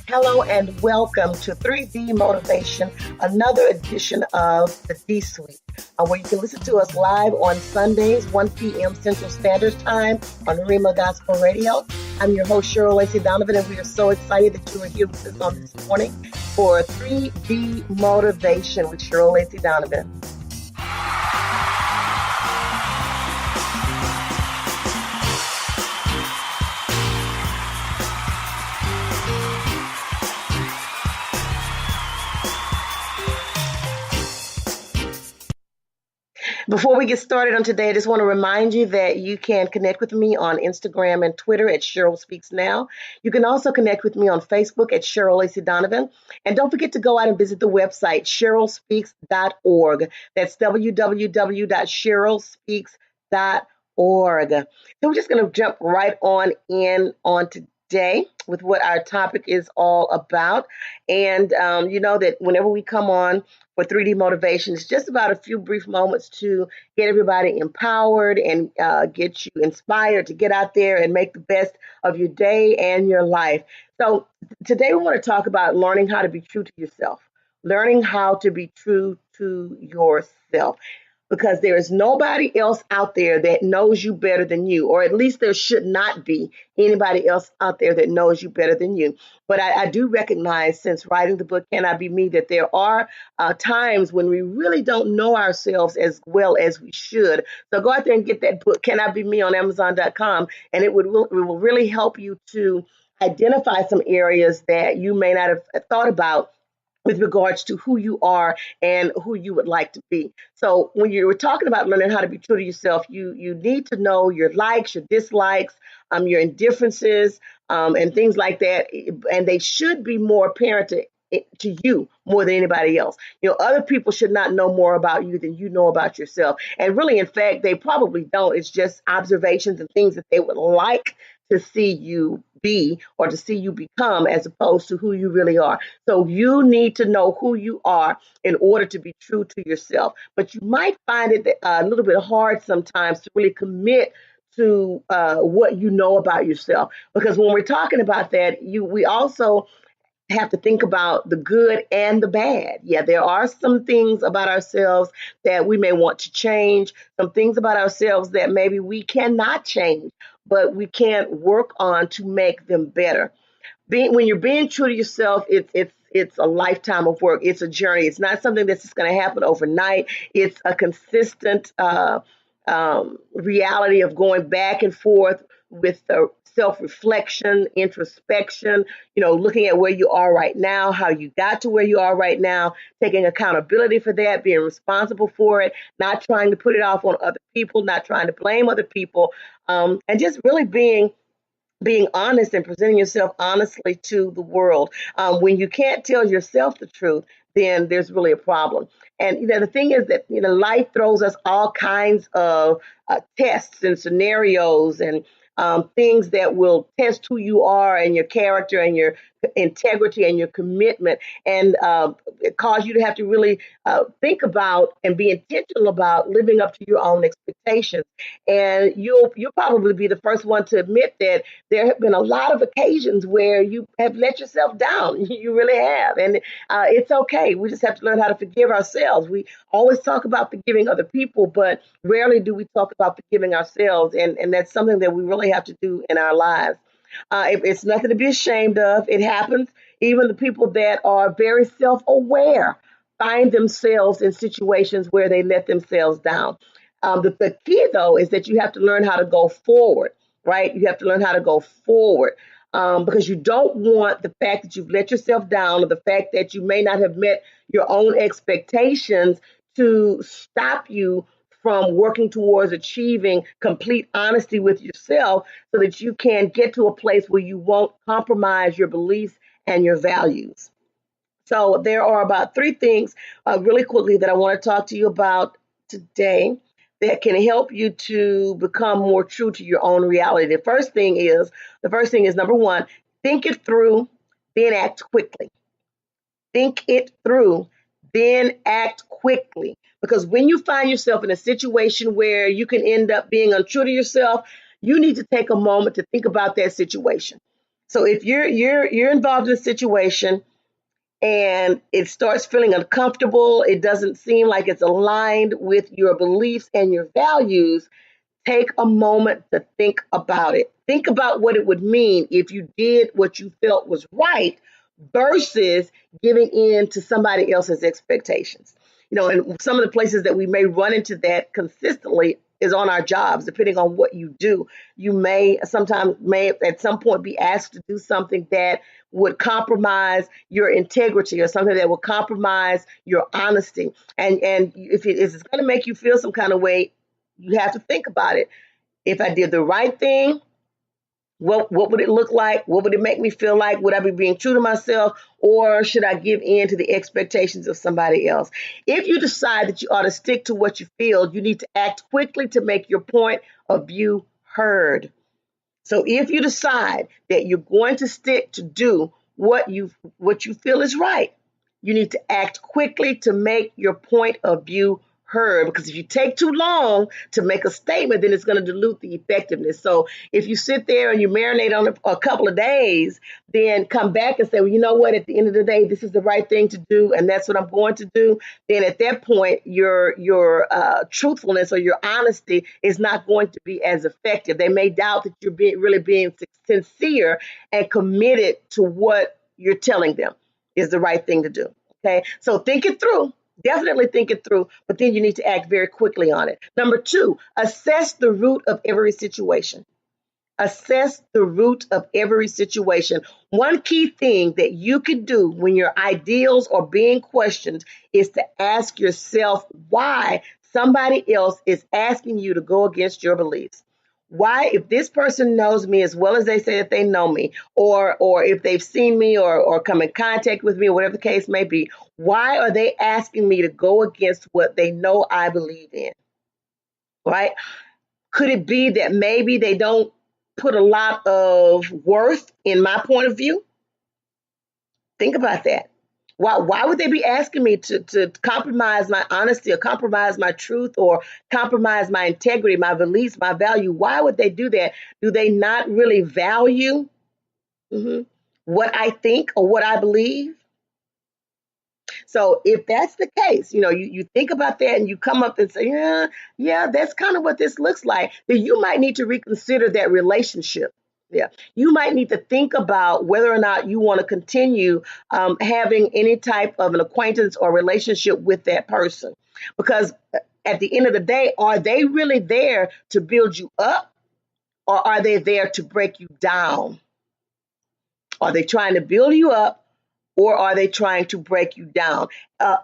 Hello and welcome to 3D Motivation, another edition of the D Suite, where you can listen to us live on Sundays, 1 p.m. Central Standard Time on Rima Gospel Radio. I'm your host, Sheryl Donovan, and we are so excited that you are here with us on this morning for 3D Motivation with Sheryl Donovan. Before we get started on today, I just want to remind you that you can connect with me on Instagram and Twitter at Sheryl Speaks Now. You can also connect with me on Facebook at Sheryl Lacey Donovan. And don't forget to go out and visit the website, SherylSpeaks.org. That's www.SherylSpeaks.org. So we're just going to jump right on in on today with what our topic is all about. And you know that whenever we come on for 3D Motivation, it's just about a few brief moments to get everybody empowered and get you inspired to get out there and make the best of your day and your life. So today we want to talk about learning how to be true to yourself, learning how to be true to yourself. Because there is nobody else out there that knows you better than you, or at least there should not be anybody else out there that knows you better than you. But I do recognize, since writing the book Can I Be Me, that there are times when we really don't know ourselves as well as we should. So go out there and get that book, Can I Be Me, on Amazon.com, and it will really help you to identify some areas that you may not have thought about with regards to who you are and who you would like to be. So when you were talking about learning how to be true to yourself, you need to know your likes, your dislikes, your indifferences, and things like that. And they should be more apparent to you more than anybody else. You know, other people should not know more about you than you know about yourself. And really, in fact, they probably don't. It's just observations and things that they would like to see you be or to see you become, as opposed to who you really are. So you need to know who you are in order to be true to yourself. But you might find it a little bit hard sometimes to really commit to what you know about yourself. Because when we're talking about that, we also have to think about the good and the bad. Yeah, there are some things about ourselves that we may want to change, some things about ourselves that maybe we cannot change, but we can work on to make them better. When you're being true to yourself, it's a lifetime of work. It's a journey. It's not something that's just going to happen overnight. It's a consistent reality of going back and forth with the self-reflection, introspection, looking at where you are right now, how you got to where you are right now, taking accountability for that, being responsible for it, not trying to put it off on other people, not trying to blame other people, and just really being honest and presenting yourself honestly to the world. When you can't tell yourself the truth, then there's really a problem. And the thing is that life throws us all kinds of tests and scenarios and things that will test who you are and your character and your integrity and your commitment, and it cause you to have to really think about and be intentional about living up to your own expectations. And you'll probably be the first one to admit that there have been a lot of occasions where you have let yourself down. You really have, and it's okay. We just have to learn how to forgive ourselves. We always talk about forgiving other people, but rarely do we talk about forgiving ourselves, and that's something that we really have to do in our lives. It's nothing to be ashamed of. It happens. Even the people that are very self-aware find themselves in situations where they let themselves down. The key, though, is that you have to learn how to go forward, right? You have to learn how to go forward, because you don't want the fact that you've let yourself down, or the fact that you may not have met your own expectations, to stop you from working towards achieving complete honesty with yourself, so that you can get to a place where you won't compromise your beliefs and your values. So there are about three things really quickly that I want to talk to you about today that can help you to become more true to your own reality. The first thing is number one, think it through, then act quickly. Think it through, then act quickly. Because when you find yourself in a situation where you can end up being untrue to yourself, you need to take a moment to think about that situation. So if you're involved in a situation and it starts feeling uncomfortable, it doesn't seem like it's aligned with your beliefs and your values, take a moment to think about it. Think about what it would mean if you did what you felt was right versus giving in to somebody else's expectations. And some of the places that we may run into that consistently is on our jobs, depending on what you do. You may at some point be asked to do something that would compromise your integrity or something that will compromise your honesty. And if it's going to make you feel some kind of way, you have to think about it. If I did the right thing, what would it look like? What would it make me feel like? Would I be being true to myself, or should I give in to the expectations of somebody else? If you decide that you ought to stick to what you feel, you need to act quickly to make your point of view heard. So if you decide that you're going to stick to do what you feel is right, you need to act quickly to make your point of view heard. Because if you take too long to make a statement, then it's going to dilute the effectiveness. So if you sit there and you marinate on it a couple of days, then come back and say, well, you know what, at the end of the day, this is the right thing to do, and that's what I'm going to do. Then at that point, your truthfulness or your honesty is not going to be as effective. They may doubt that you're really being sincere and committed to what you're telling them is the right thing to do. Okay, so think it through. Definitely think it through, but then you need to act very quickly on it. Number two, assess the root of every situation. Assess the root of every situation. One key thing that you could do when your ideals are being questioned is to ask yourself why somebody else is asking you to go against your beliefs. Why, if this person knows me as well as they say that they know me, or if they've seen me or come in contact with me, or whatever the case may be, why are they asking me to go against what they know I believe in? Right? Could it be that maybe they don't put a lot of worth in my point of view? Think about that. Why would they be asking me to compromise my honesty or compromise my truth or compromise my integrity, my beliefs, my value? Why would they do that? Do they not really value what I think or what I believe? So if that's the case, you think about that and you come up and say, yeah, that's kind of what this looks like, then you might need to reconsider that relationship. Yeah, you might need to think about whether or not you want to continue having any type of an acquaintance or relationship with that person. Because at the end of the day, are they really there to build you up, or are they there to break you down? Are they trying to build you up, or are they trying to break you down?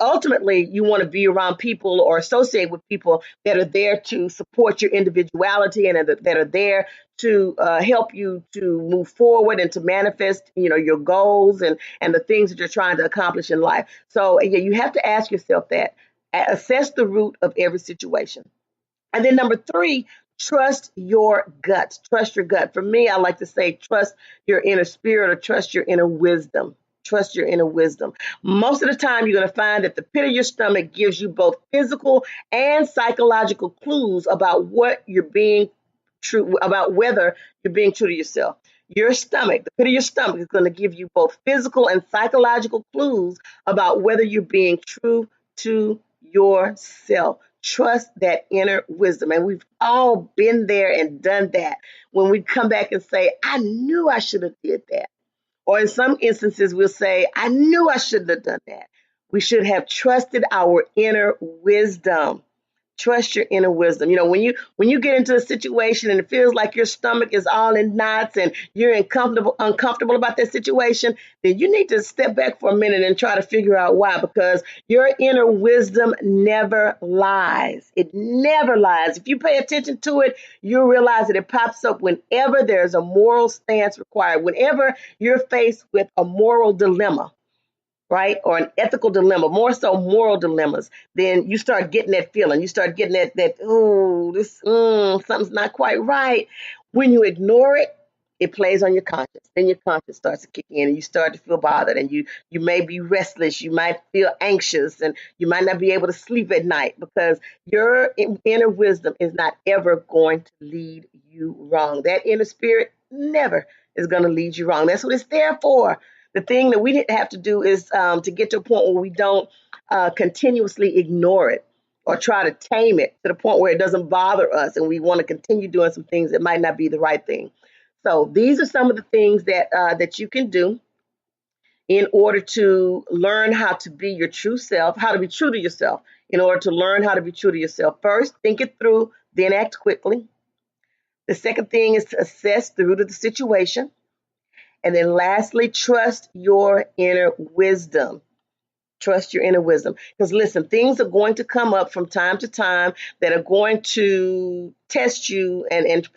Ultimately, you want to be around people or associate with people that are there to support your individuality and that are there to help you to move forward and to manifest, your goals and the things that you're trying to accomplish in life. So, yeah, you have to ask yourself that. Assess the root of every situation. And then number three, trust your gut. Trust your gut. For me, I like to say trust your inner spirit or trust your inner wisdom. Trust your inner wisdom. Most of the time, you're going to find that the pit of your stomach gives you both physical and psychological clues about what you're being true, about whether you're being true to yourself. Your stomach, the pit of your stomach, is going to give you both physical and psychological clues about whether you're being true to yourself. Trust that inner wisdom. And we've all been there and done that when we come back and say, I knew I should have did that. Or in some instances, we'll say, I knew I shouldn't have done that. We should have trusted our inner wisdom. Trust your inner wisdom. When you get into a situation and it feels like your stomach is all in knots and you're uncomfortable about that situation, then you need to step back for a minute and try to figure out why. Because your inner wisdom never lies. It never lies. If you pay attention to it, you'll realize that it pops up whenever there's a moral stance required, whenever you're faced with a moral dilemma, right? Or an ethical dilemma, more so moral dilemmas, then you start getting that feeling. You start getting something's not quite right. When you ignore it, it plays on your conscience. Then your conscience starts to kick in and you start to feel bothered and you may be restless. You might feel anxious and you might not be able to sleep at night because your inner wisdom is not ever going to lead you wrong. That inner spirit never is going to lead you wrong. That's what it's there for. The thing that we didn't have to do is to get to a point where we don't continuously ignore it or try to tame it to the point where it doesn't bother us and we want to continue doing some things that might not be the right thing. So these are some of the things that you can do in order to learn how to be your true self, how to be true to yourself. In order to learn how to be true to yourself, first, think it through, then act quickly. The second thing is to assess the root of the situation. And then lastly, trust your inner wisdom. Trust your inner wisdom. Because listen, things are going to come up from time to time that are going to test you and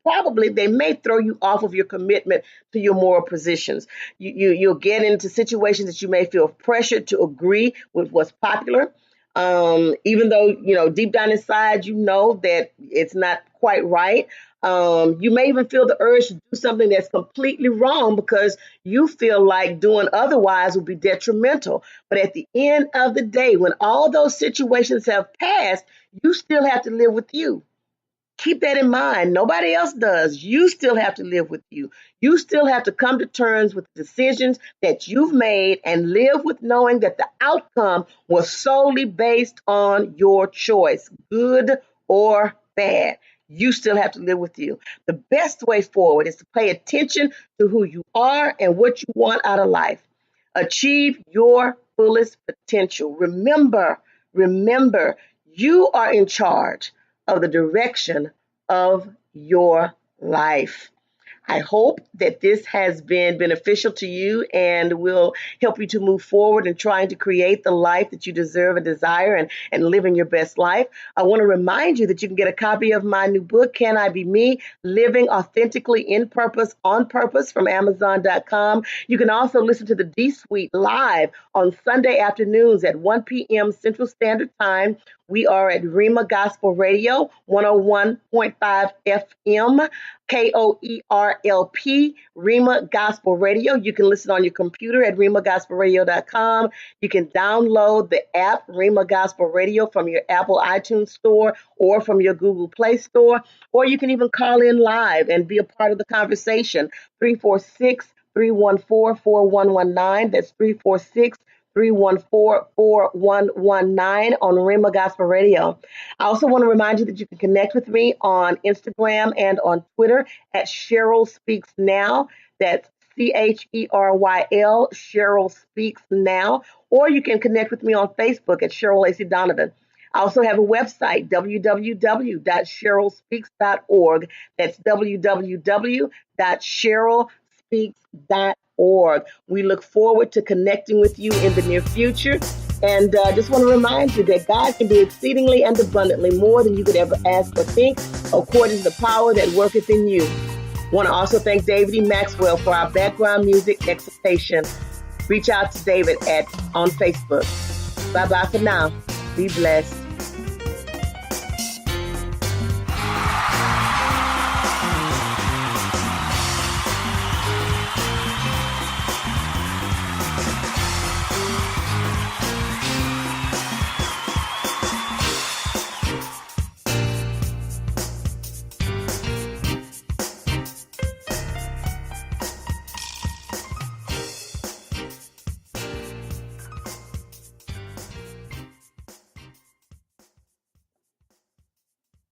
probably they may throw you off of your commitment to your moral positions. You'll get into situations that you may feel pressured to agree with what's popular. Even though, deep down inside, that it's not quite right. You may even feel the urge to do something that's completely wrong because you feel like doing otherwise would be detrimental. But at the end of the day, when all those situations have passed, you still have to live with you. Keep that in mind. Nobody else does. You still have to live with you. You still have to come to terms with the decisions that you've made and live with knowing that the outcome was solely based on your choice, good or bad. You still have to live with you. The best way forward is to pay attention to who you are and what you want out of life. Achieve your fullest potential. Remember, you are in charge of the direction of your life. I hope that this has been beneficial to you and will help you to move forward in trying to create the life that you deserve and desire and living your best life. I want to remind you that you can get a copy of my new book, Can I Be Me? Living Authentically in Purpose, on Purpose from Amazon.com. You can also listen to the D-Suite live on Sunday afternoons at 1 p.m. Central Standard Time. We are at Rhema Gospel Radio, 101.5 FM, KOERLP, Rhema Gospel Radio. You can listen on your computer at RhemaGospelRadio.com. You can download the app, Rhema Gospel Radio, from your Apple iTunes Store or from your Google Play Store. Or you can even call in live and be a part of the conversation, 346-314-4119. That's 314-314-4119 on Rhema Gospel Radio. I also want to remind you that you can connect with me on Instagram and on Twitter at Sheryl Speaks Now. That's Cheryl, Sheryl Speaks Now. Or you can connect with me on Facebook at Sheryl Lacey Donovan. I also have a website, www.SherylSpeaks.org. That's www.SherylSpeaks.org. We look forward to connecting with you in the near future. And just want to remind you that God can do exceedingly and abundantly more than you could ever ask or think, according to the power that worketh in you. Want to also thank David E. Maxwell for our background music exhortation. Reach out to David on Facebook. Bye-bye for now. Be blessed.